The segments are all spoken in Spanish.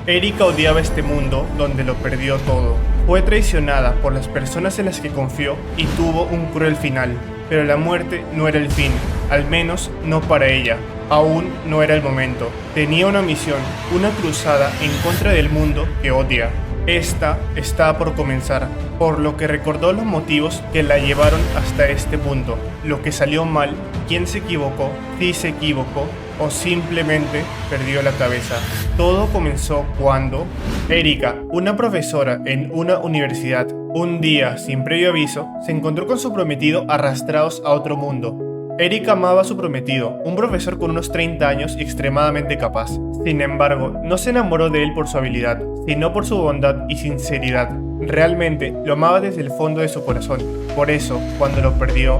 Erika odiaba este mundo donde lo perdió todo. Fue traicionada por las personas en las que confió y tuvo un cruel final. Pero la muerte no era el fin, al menos no para ella. Aún no era el momento. Tenía una misión, una cruzada en contra del mundo que odia. Esta estaba por comenzar, por lo que recordó los motivos que la llevaron hasta este punto, lo que salió mal, quién se equivocó, si se equivocó o simplemente perdió la cabeza. Todo comenzó cuando Erika, una profesora en una universidad, un día sin previo aviso, se encontró con su prometido arrastrados a otro mundo. Erika amaba a su prometido, un profesor con unos 30 años y extremadamente capaz. Sin embargo, no se enamoró de él por su habilidad, sino por su bondad y sinceridad. Realmente lo amaba desde el fondo de su corazón. Por eso, cuando lo perdió,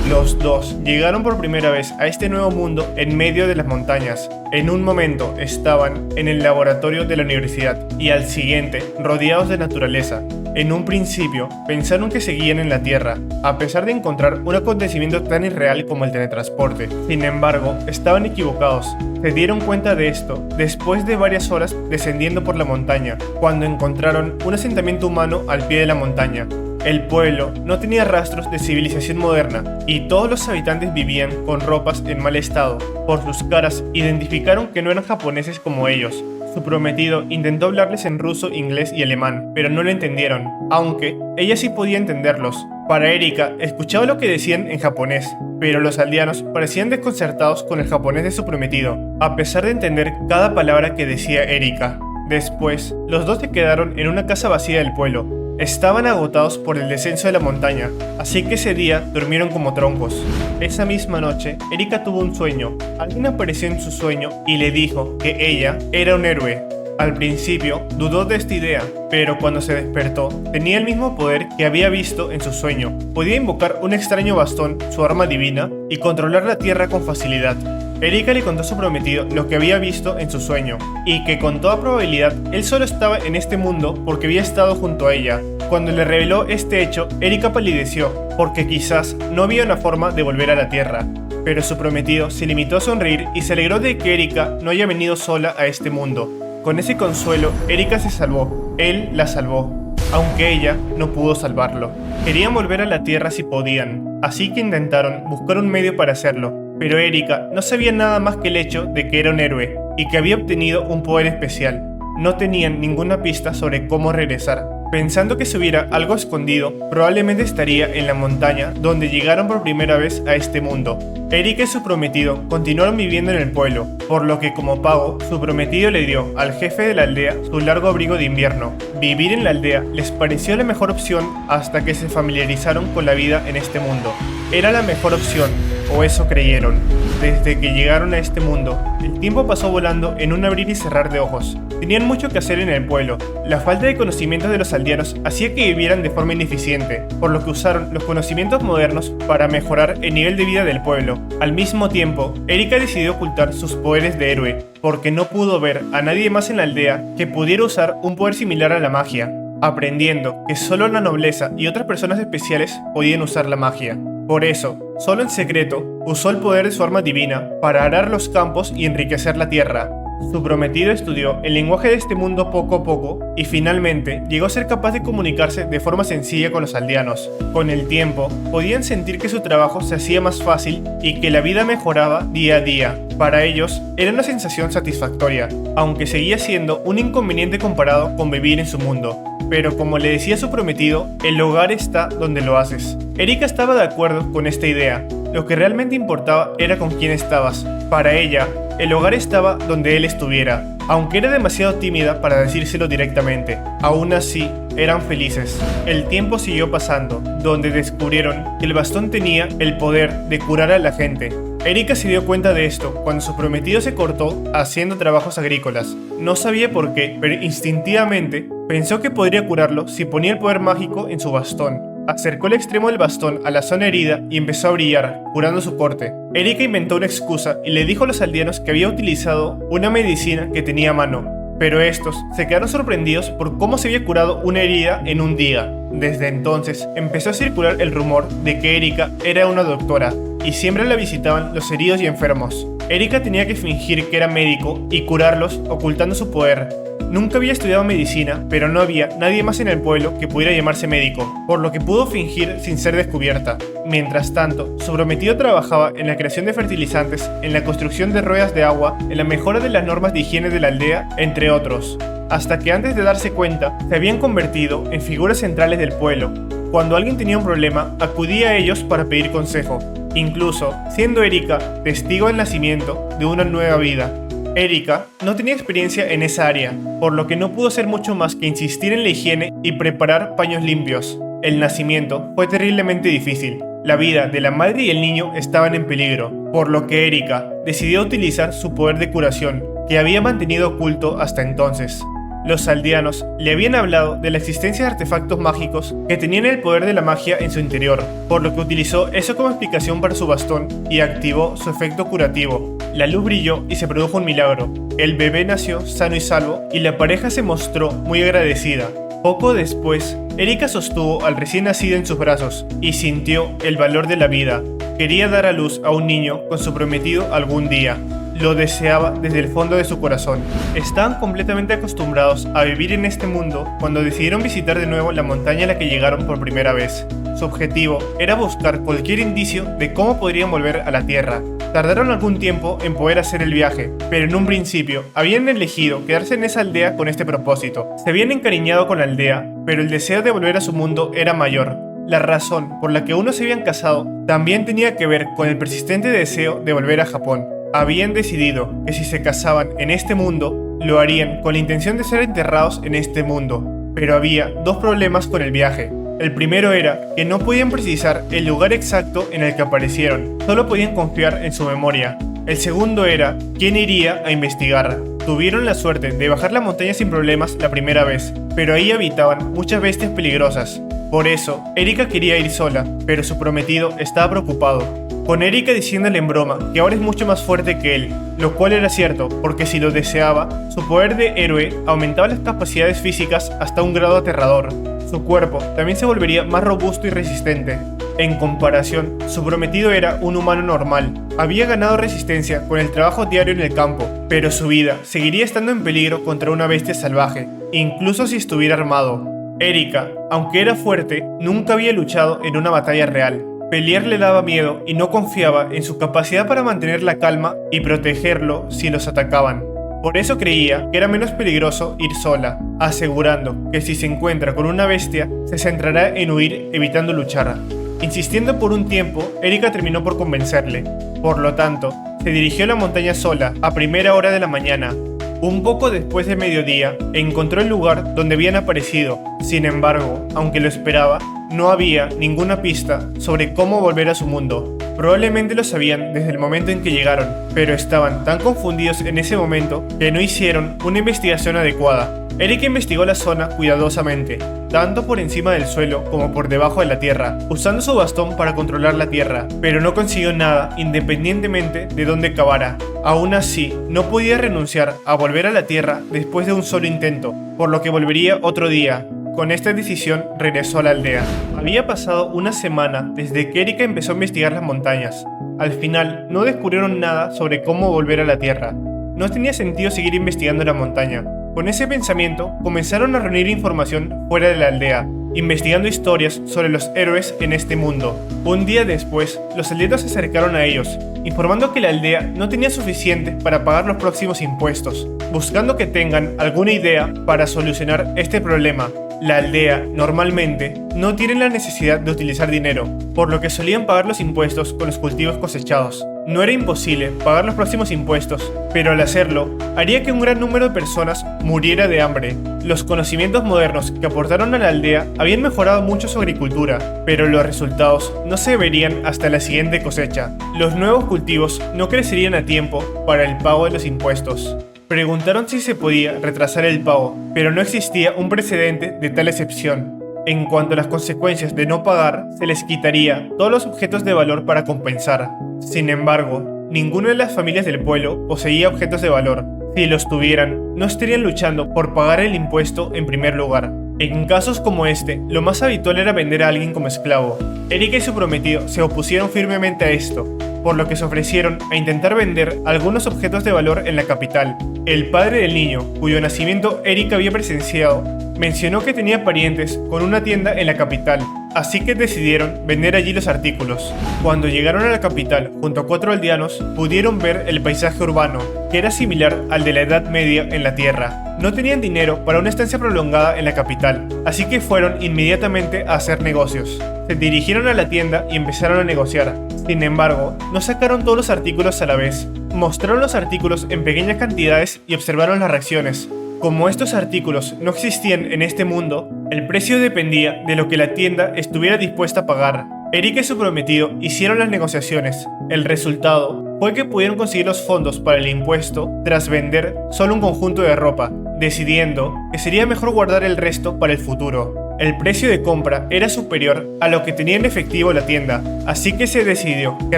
los dos llegaron por primera vez a este nuevo mundo en medio de las montañas. En un momento estaban en el laboratorio de la universidad y al siguiente rodeados de naturaleza. En un principio pensaron que seguían en la Tierra, a pesar de encontrar un acontecimiento tan irreal como el teletransporte. Sin embargo, estaban equivocados. Se dieron cuenta de esto después de varias horas descendiendo por la montaña, cuando encontraron un asentamiento humano al pie de la montaña. El pueblo no tenía rastros de civilización moderna y todos los habitantes vivían con ropas en mal estado. Por sus caras identificaron que no eran japoneses como ellos. Su prometido intentó hablarles en ruso, inglés y alemán, pero no lo entendieron, aunque ella sí podía entenderlos. Para Erika, escuchaba lo que decían en japonés, pero los aldeanos parecían desconcertados con el japonés de su prometido, a pesar de entender cada palabra que decía Erika. Después, los dos se quedaron en una casa vacía del pueblo. Estaban agotados por el descenso de la montaña, así que ese día durmieron como troncos. Esa misma noche, Erika tuvo un sueño. Alguien apareció en su sueño y le dijo que ella era un héroe. Al principio, dudó de esta idea, pero cuando se despertó, tenía el mismo poder que había visto en su sueño. Podía invocar un extraño bastón, su arma divina, y controlar la tierra con facilidad. Erika le contó a su prometido lo que había visto en su sueño, y que con toda probabilidad él solo estaba en este mundo porque había estado junto a ella. Cuando le reveló este hecho, Erika palideció, porque quizás no había una forma de volver a la Tierra. Pero su prometido se limitó a sonreír y se alegró de que Erika no haya venido sola a este mundo. Con ese consuelo, Erika se salvó, él la salvó, aunque ella no pudo salvarlo. Querían volver a la Tierra si podían, así que intentaron buscar un medio para hacerlo. Pero Erika no sabía nada más que el hecho de que era un héroe y que había obtenido un poder especial. No tenían ninguna pista sobre cómo regresar. Pensando que si hubiera algo escondido, probablemente estaría en la montaña donde llegaron por primera vez a este mundo. Erika y su prometido continuaron viviendo en el pueblo, por lo que como pago, su prometido le dio al jefe de la aldea su largo abrigo de invierno. Vivir en la aldea les pareció la mejor opción hasta que se familiarizaron con la vida en este mundo. Era la mejor opción, o eso creyeron. Desde que llegaron a este mundo, el tiempo pasó volando en un abrir y cerrar de ojos. Tenían mucho que hacer en el pueblo. La falta de conocimientos de los aldeanos hacía que vivieran de forma ineficiente, por lo que usaron los conocimientos modernos para mejorar el nivel de vida del pueblo. Al mismo tiempo, Erika decidió ocultar sus poderes de héroe, porque no pudo ver a nadie más en la aldea que pudiera usar un poder similar a la magia, aprendiendo que solo la nobleza y otras personas especiales podían usar la magia. Por eso, solo en secreto, usó el poder de su arma divina para arar los campos y enriquecer la tierra. Su prometido estudió el lenguaje de este mundo poco a poco y finalmente llegó a ser capaz de comunicarse de forma sencilla con los aldeanos. Con el tiempo, podían sentir que su trabajo se hacía más fácil y que la vida mejoraba día a día. Para ellos, era una sensación satisfactoria, aunque seguía siendo un inconveniente comparado con vivir en su mundo. Pero como le decía su prometido, el hogar está donde lo haces. Erika estaba de acuerdo con esta idea. Lo que realmente importaba era con quién estabas. Para ella, el hogar estaba donde él estuviera, aunque era demasiado tímida para decírselo directamente. Aún así, eran felices. El tiempo siguió pasando, donde descubrieron que el bastón tenía el poder de curar a la gente. Erika se dio cuenta de esto cuando su prometido se cortó haciendo trabajos agrícolas. No sabía por qué, pero instintivamente pensó que podría curarlo si ponía el poder mágico en su bastón. Acercó el extremo del bastón a la zona herida y empezó a brillar, curando su corte. Erika inventó una excusa y le dijo a los aldeanos que había utilizado una medicina que tenía a mano, pero estos se quedaron sorprendidos por cómo se había curado una herida en un día. Desde entonces empezó a circular el rumor de que Erika era una doctora y siempre la visitaban los heridos y enfermos. Erika tenía que fingir que era médico y curarlos ocultando su poder. Nunca había estudiado medicina, pero no había nadie más en el pueblo que pudiera llamarse médico, por lo que pudo fingir sin ser descubierta. Mientras tanto, su prometido trabajaba en la creación de fertilizantes, en la construcción de ruedas de agua, en la mejora de las normas de higiene de la aldea, entre otros. Hasta que antes de darse cuenta, se habían convertido en figuras centrales del pueblo. Cuando alguien tenía un problema, acudía a ellos para pedir consejo, incluso siendo Erika testigo del nacimiento de una nueva vida. Erika no tenía experiencia en esa área, por lo que no pudo hacer mucho más que insistir en la higiene y preparar paños limpios. El nacimiento fue terriblemente difícil. La vida de la madre y el niño estaban en peligro, por lo que Erika decidió utilizar su poder de curación, que había mantenido oculto hasta entonces. Los aldeanos le habían hablado de la existencia de artefactos mágicos que tenían el poder de la magia en su interior, por lo que utilizó eso como explicación para su bastón y activó su efecto curativo. La luz brilló y se produjo un milagro. El bebé nació sano y salvo y la pareja se mostró muy agradecida. Poco después, Erika sostuvo al recién nacido en sus brazos y sintió el valor de la vida. Quería dar a luz a un niño con su prometido algún día. Lo deseaba desde el fondo de su corazón. Estaban completamente acostumbrados a vivir en este mundo cuando decidieron visitar de nuevo la montaña a la que llegaron por primera vez. Su objetivo era buscar cualquier indicio de cómo podrían volver a la Tierra. Tardaron algún tiempo en poder hacer el viaje, pero en un principio habían elegido quedarse en esa aldea con este propósito. Se habían encariñado con la aldea, pero el deseo de volver a su mundo era mayor. La razón por la que uno se habían casado también tenía que ver con el persistente deseo de volver a Japón. Habían decidido que si se casaban en este mundo, lo harían con la intención de ser enterrados en este mundo. Pero había dos problemas con el viaje. El primero era que no podían precisar el lugar exacto en el que aparecieron, solo podían confiar en su memoria. El segundo era quién iría a investigar. Tuvieron la suerte de bajar la montaña sin problemas la primera vez, pero ahí habitaban muchas bestias peligrosas. Por eso, Erika quería ir sola, pero su prometido estaba preocupado. Con Erika diciéndole en broma que ahora es mucho más fuerte que él, lo cual era cierto, porque si lo deseaba, su poder de héroe aumentaba las capacidades físicas hasta un grado aterrador. Su cuerpo también se volvería más robusto y resistente. En comparación, su prometido era un humano normal. Había ganado resistencia con el trabajo diario en el campo, pero su vida seguiría estando en peligro contra una bestia salvaje, incluso si estuviera armado. Erika, aunque era fuerte, nunca había luchado en una batalla real. Pelear le daba miedo y no confiaba en su capacidad para mantener la calma y protegerlo si los atacaban. Por eso creía que era menos peligroso ir sola, asegurando que si se encuentra con una bestia, se centrará en huir evitando luchar. Insistiendo por un tiempo, Erika terminó por convencerle. Por lo tanto, se dirigió a la montaña sola a primera hora de la mañana. Un poco después de mediodía, encontró el lugar donde habían aparecido. Sin embargo, aunque lo esperaba, no había ninguna pista sobre cómo volver a su mundo. Probablemente lo sabían desde el momento en que llegaron, pero estaban tan confundidos en ese momento que no hicieron una investigación adecuada. Erika investigó la zona cuidadosamente, tanto por encima del suelo como por debajo de la tierra, usando su bastón para controlar la tierra, pero no consiguió nada independientemente de dónde cavara. Aún así, no podía renunciar a volver a la tierra después de un solo intento, por lo que volvería otro día. Con esta decisión regresó a la aldea. Había pasado una semana desde que Erika empezó a investigar las montañas. Al final, no descubrieron nada sobre cómo volver a la tierra. No tenía sentido seguir investigando la montaña. Con ese pensamiento, comenzaron a reunir información fuera de la aldea, investigando historias sobre los héroes en este mundo. Un día después, los aldeanos se acercaron a ellos, informando que la aldea no tenía suficiente para pagar los próximos impuestos, buscando que tengan alguna idea para solucionar este problema. La aldea, normalmente, no tiene la necesidad de utilizar dinero, por lo que solían pagar los impuestos con los cultivos cosechados. No era imposible pagar los próximos impuestos, pero al hacerlo, haría que un gran número de personas muriera de hambre. Los conocimientos modernos que aportaron a la aldea habían mejorado mucho su agricultura, pero los resultados no se verían hasta la siguiente cosecha. Los nuevos cultivos no crecerían a tiempo para el pago de los impuestos. Preguntaron si se podía retrasar el pago, pero no existía un precedente de tal excepción. En cuanto a las consecuencias de no pagar, se les quitaría todos los objetos de valor para compensar. Sin embargo, ninguna de las familias del pueblo poseía objetos de valor. Si los tuvieran, no estarían luchando por pagar el impuesto en primer lugar. En casos como este, lo más habitual era vender a alguien como esclavo. Erika y su prometido se opusieron firmemente a esto, por lo que se ofrecieron a intentar vender algunos objetos de valor en la capital. El padre del niño, cuyo nacimiento Erika había presenciado, mencionó que tenía parientes con una tienda en la capital, así que decidieron vender allí los artículos. Cuando llegaron a la capital, junto a 4 aldeanos, pudieron ver el paisaje urbano, que era similar al de la Edad Media en la Tierra. No tenían dinero para una estancia prolongada en la capital, así que fueron inmediatamente a hacer negocios. Se dirigieron a la tienda y empezaron a negociar. Sin embargo, no sacaron todos los artículos a la vez. Mostraron los artículos en pequeñas cantidades y observaron las reacciones. Como estos artículos no existían en este mundo, el precio dependía de lo que la tienda estuviera dispuesta a pagar. Erika y su prometido hicieron las negociaciones. El resultado fue que pudieron conseguir los fondos para el impuesto tras vender solo un conjunto de ropa, decidiendo que sería mejor guardar el resto para el futuro. El precio de compra era superior a lo que tenía en efectivo la tienda, así que se decidió que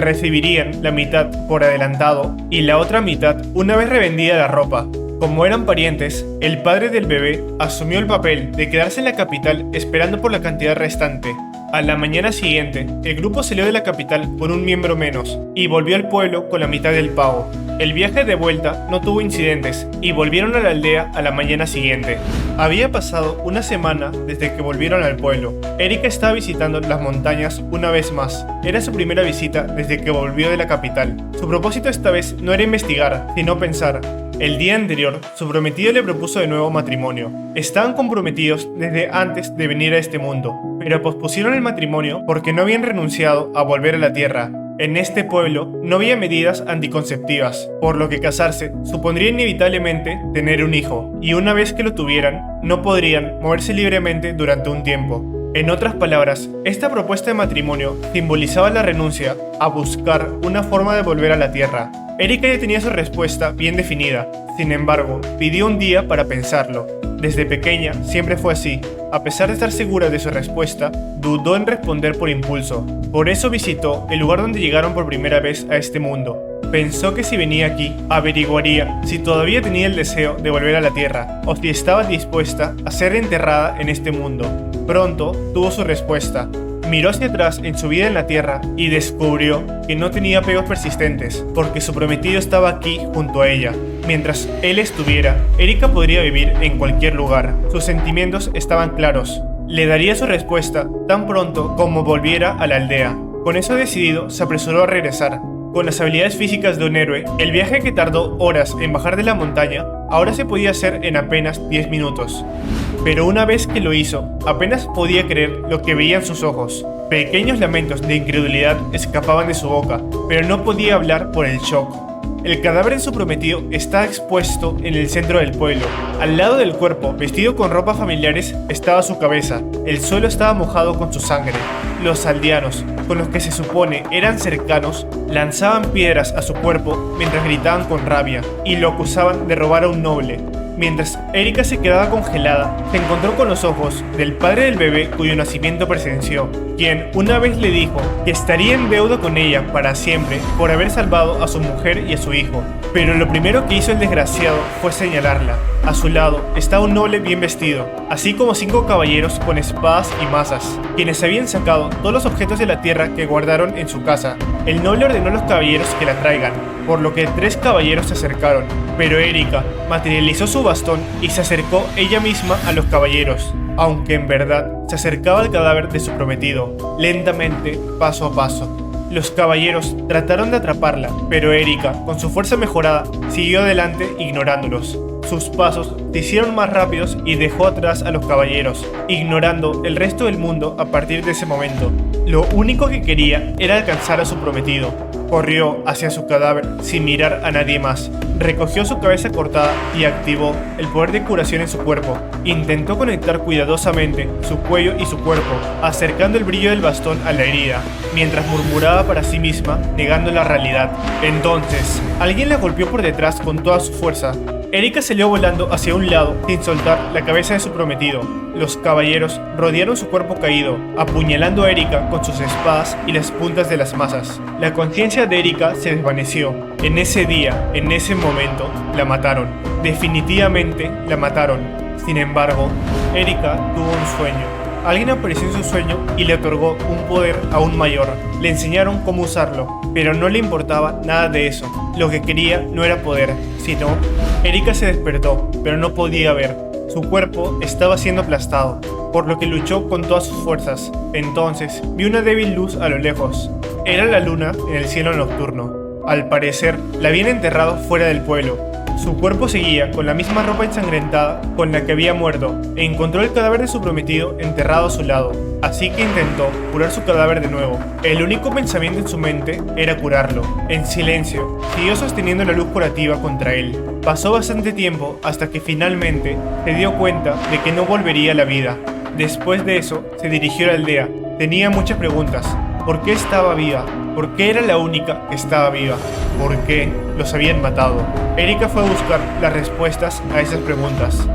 recibirían la mitad por adelantado y la otra mitad una vez revendida la ropa. Como eran parientes, el padre del bebé asumió el papel de quedarse en la capital esperando por la cantidad restante. A la mañana siguiente, el grupo salió de la capital con un miembro menos y volvió al pueblo con la mitad del pago. El viaje de vuelta no tuvo incidentes y volvieron a la aldea a la mañana siguiente. Había pasado una semana desde que volvieron al pueblo. Erika estaba visitando las montañas una vez más. Era su primera visita desde que volvió de la capital. Su propósito esta vez no era investigar, sino pensar. El día anterior, su prometido le propuso de nuevo matrimonio. Estaban comprometidos desde antes de venir a este mundo, pero pospusieron el matrimonio porque no habían renunciado a volver a la Tierra. En este pueblo no había medidas anticonceptivas, por lo que casarse supondría inevitablemente tener un hijo, y una vez que lo tuvieran, no podrían moverse libremente durante un tiempo. En otras palabras, esta propuesta de matrimonio simbolizaba la renuncia a buscar una forma de volver a la Tierra. Erika ya tenía su respuesta bien definida, sin embargo, pidió un día para pensarlo. Desde pequeña siempre fue así. A pesar de estar segura de su respuesta, dudó en responder por impulso. Por eso visitó el lugar donde llegaron por primera vez a este mundo. Pensó que si venía aquí, averiguaría si todavía tenía el deseo de volver a la Tierra o si estaba dispuesta a ser enterrada en este mundo. Pronto tuvo su respuesta. Miró hacia atrás en su vida en la Tierra y descubrió que no tenía apegos persistentes, porque su prometido estaba aquí junto a ella. Mientras él estuviera, Erika podría vivir en cualquier lugar. Sus sentimientos estaban claros. Le daría su respuesta tan pronto como volviera a la aldea. Con eso decidido, se apresuró a regresar. Con las habilidades físicas de un héroe, el viaje que tardó horas en bajar de la montaña, ahora se podía hacer en apenas 10 minutos. Pero una vez que lo hizo, apenas podía creer lo que veían sus ojos. Pequeños lamentos de incredulidad escapaban de su boca, pero no podía hablar por el shock. El cadáver de su prometido estaba expuesto en el centro del pueblo. Al lado del cuerpo, vestido con ropas familiares, estaba su cabeza. El suelo estaba mojado con su sangre. Los aldeanos, con los que se supone eran cercanos, lanzaban piedras a su cuerpo mientras gritaban con rabia y lo acusaban de robar a un noble. Mientras Erika se quedaba congelada, se encontró con los ojos del padre del bebé cuyo nacimiento presenció, quien una vez le dijo que estaría en deuda con ella para siempre por haber salvado a su mujer y a su hijo. Pero lo primero que hizo el desgraciado fue señalarla. A su lado estaba un noble bien vestido, así como 5 caballeros con espadas y mazas, quienes habían sacado todos los objetos de la tierra que guardaron en su casa. El noble ordenó a los caballeros que la traigan, por lo que 3 caballeros se acercaron, pero Erika materializó su bastón y se acercó ella misma a los caballeros, aunque en verdad se acercaba al cadáver de su prometido, lentamente, paso a paso. Los caballeros trataron de atraparla, pero Erika, con su fuerza mejorada, siguió adelante ignorándolos. Sus pasos se hicieron más rápidos y dejó atrás a los caballeros, ignorando el resto del mundo a partir de ese momento. Lo único que quería era alcanzar a su prometido. Corrió hacia su cadáver sin mirar a nadie más. Recogió su cabeza cortada y activó el poder de curación en su cuerpo. Intentó conectar cuidadosamente su cuello y su cuerpo, acercando el brillo del bastón a la herida, mientras murmuraba para sí misma, negando la realidad. Entonces, alguien la golpeó por detrás con toda su fuerza. Erika salió volando hacia un lado sin soltar la cabeza de su prometido. Los caballeros rodearon su cuerpo caído, apuñalando a Erika con sus espadas y las puntas de las mazas. La conciencia de Erika se desvaneció. En ese día, en ese momento, la mataron. Definitivamente la mataron. Sin embargo, Erika tuvo un sueño. Alguien apareció en su sueño y le otorgó un poder aún mayor. Le enseñaron cómo usarlo, pero no le importaba nada de eso. Lo que quería no era poder, sino... Erika se despertó, pero no podía ver. Su cuerpo estaba siendo aplastado, por lo que luchó con todas sus fuerzas. Entonces, vio una débil luz a lo lejos. Era la luna en el cielo nocturno. Al parecer, la habían enterrado fuera del pueblo. Su cuerpo seguía con la misma ropa ensangrentada con la que había muerto, e encontró el cadáver de su prometido enterrado a su lado, así que intentó curar su cadáver de nuevo. El único pensamiento en su mente era curarlo. En silencio, siguió sosteniendo la luz curativa contra él. Pasó bastante tiempo hasta que finalmente se dio cuenta de que no volvería a la vida. Después de eso, se dirigió a la aldea. Tenía muchas preguntas. ¿Por qué estaba viva? ¿Por qué era la única que estaba viva? ¿Por qué los habían matado? Erika fue a buscar las respuestas a esas preguntas.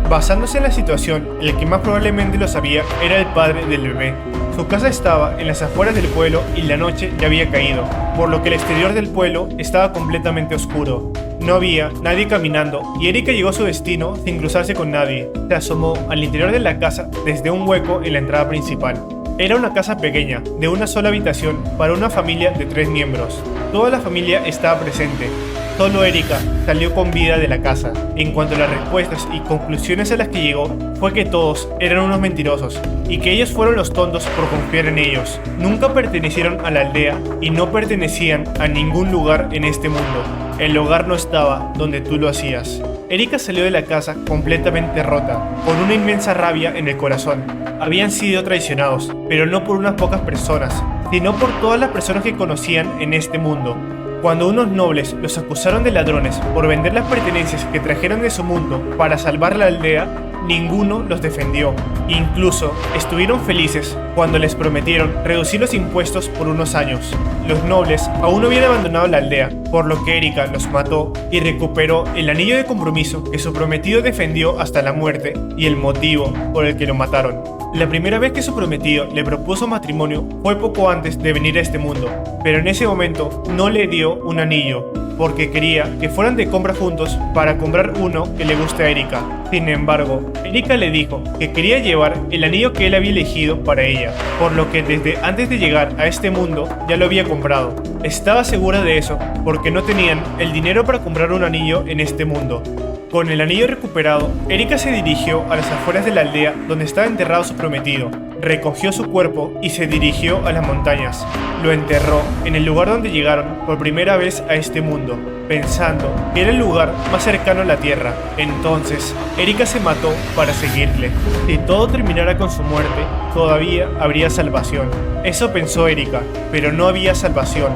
Basándose en la situación, el que más probablemente lo sabía era el padre del bebé. Su casa estaba en las afueras del pueblo y la noche ya había caído, por lo que el exterior del pueblo estaba completamente oscuro. No había nadie caminando y Erika llegó a su destino sin cruzarse con nadie. Se asomó al interior de la casa desde un hueco en la entrada principal. Era una casa pequeña, de una sola habitación para una familia de 3 miembros. Toda la familia estaba presente. Solo Erika salió con vida de la casa. En cuanto a las respuestas y conclusiones a las que llegó, fue que todos eran unos mentirosos y que ellos fueron los tontos por confiar en ellos. Nunca pertenecieron a la aldea y no pertenecían a ningún lugar en este mundo. El hogar no estaba donde tú lo hacías. Erika salió de la casa completamente rota, con una inmensa rabia en el corazón. Habían sido traicionados, pero no por unas pocas personas, sino por todas las personas que conocían en este mundo. Cuando unos nobles los acusaron de ladrones por vender las pertenencias que trajeron de su mundo para salvar la aldea, ninguno los defendió. Incluso estuvieron felices cuando les prometieron reducir los impuestos por unos años. Los nobles aún no habían abandonado la aldea, por lo que Erika los mató y recuperó el anillo de compromiso que su prometido defendió hasta la muerte y el motivo por el que lo mataron. La primera vez que su prometido le propuso matrimonio fue poco antes de venir a este mundo, pero en ese momento no le dio un anillo, porque quería que fueran de compra juntos para comprar uno que le guste a Erika. Sin embargo, Erika le dijo que quería llevar el anillo que él había elegido para ella, por lo que desde antes de llegar a este mundo ya lo había comprado. Estaba segura de eso porque no tenían el dinero para comprar un anillo en este mundo. Con el anillo recuperado, Erika se dirigió a las afueras de la aldea donde estaba enterrado su prometido. Recogió su cuerpo y se dirigió a las montañas. Lo enterró en el lugar donde llegaron por primera vez a este mundo, pensando que era el lugar más cercano a la tierra. Entonces, Erika se mató para seguirle. Si todo terminara con su muerte, todavía habría salvación. Eso pensó Erika, pero no había salvación.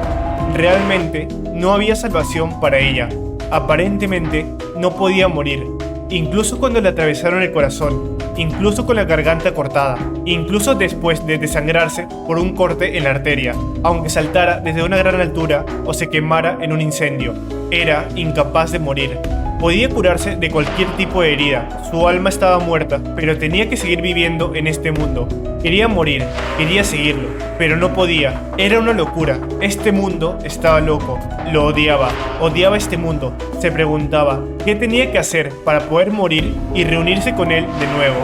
Realmente, no había salvación para ella. Aparentemente, no podía morir, incluso cuando le atravesaron el corazón, incluso con la garganta cortada, incluso después de desangrarse por un corte en la arteria, aunque saltara desde una gran altura o se quemara en un incendio. Era incapaz de morir. Podía curarse de cualquier tipo de herida, su alma estaba muerta, pero tenía que seguir viviendo en este mundo. Quería morir, quería seguirlo, pero no podía. Era una locura. Este mundo estaba loco. Lo odiaba este mundo. Se preguntaba qué tenía que hacer para poder morir y reunirse con él de nuevo.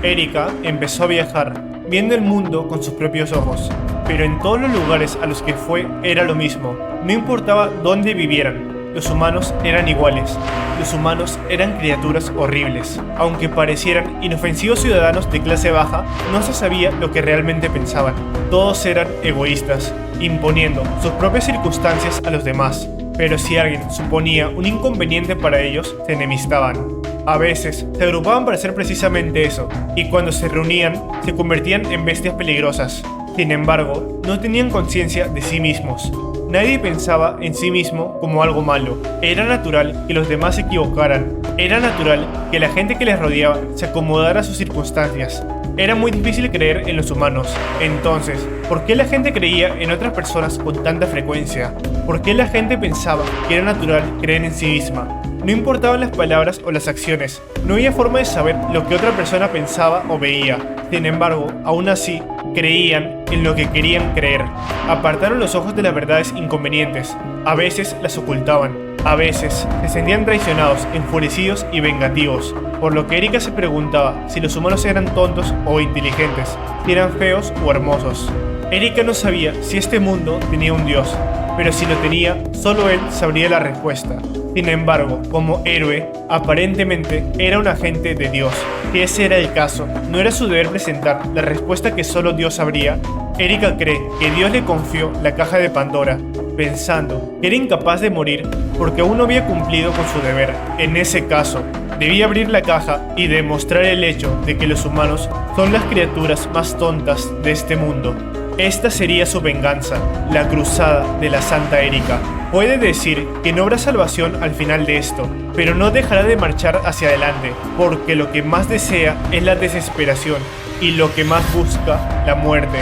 Erika empezó a viajar, viendo el mundo con sus propios ojos, pero en todos los lugares a los que fue era lo mismo. No importaba dónde vivieran. Los humanos eran iguales. Los humanos eran criaturas horribles. Aunque parecieran inofensivos ciudadanos de clase baja, no se sabía lo que realmente pensaban. Todos eran egoístas, imponiendo sus propias circunstancias a los demás. Pero si alguien suponía un inconveniente para ellos, se enemistaban. A veces se agrupaban para hacer precisamente eso, y cuando se reunían, se convertían en bestias peligrosas. Sin embargo, no tenían conciencia de sí mismos. Nadie pensaba en sí mismo como algo malo. Era natural que los demás se equivocaran. Era natural que la gente que les rodeaba se acomodara a sus circunstancias. Era muy difícil creer en los humanos. Entonces, ¿por qué la gente creía en otras personas con tanta frecuencia? ¿Por qué la gente pensaba que era natural creer en sí misma? No importaban las palabras o las acciones, no había forma de saber lo que otra persona pensaba o veía. Sin embargo, aún así, creían en lo que querían creer. Apartaron los ojos de las verdades inconvenientes, a veces las ocultaban, a veces se sentían traicionados, enfurecidos y vengativos, por lo que Erika se preguntaba si los humanos eran tontos o inteligentes, si eran feos o hermosos. Erika no sabía si este mundo tenía un dios, pero si lo tenía, solo él sabría la respuesta. Sin embargo, como héroe, aparentemente era un agente de Dios. Si ese era el caso, ¿no era su deber presentar la respuesta que solo Dios sabría? Erika cree que Dios le confió la caja de Pandora, pensando que era incapaz de morir porque aún no había cumplido con su deber. En ese caso, debía abrir la caja y demostrar el hecho de que los humanos son las criaturas más tontas de este mundo. Esta sería su venganza, la cruzada de la Santa Erika. Puede decir que no habrá salvación al final de esto, pero no dejará de marchar hacia adelante, porque lo que más desea es la desesperación y lo que más busca, la muerte.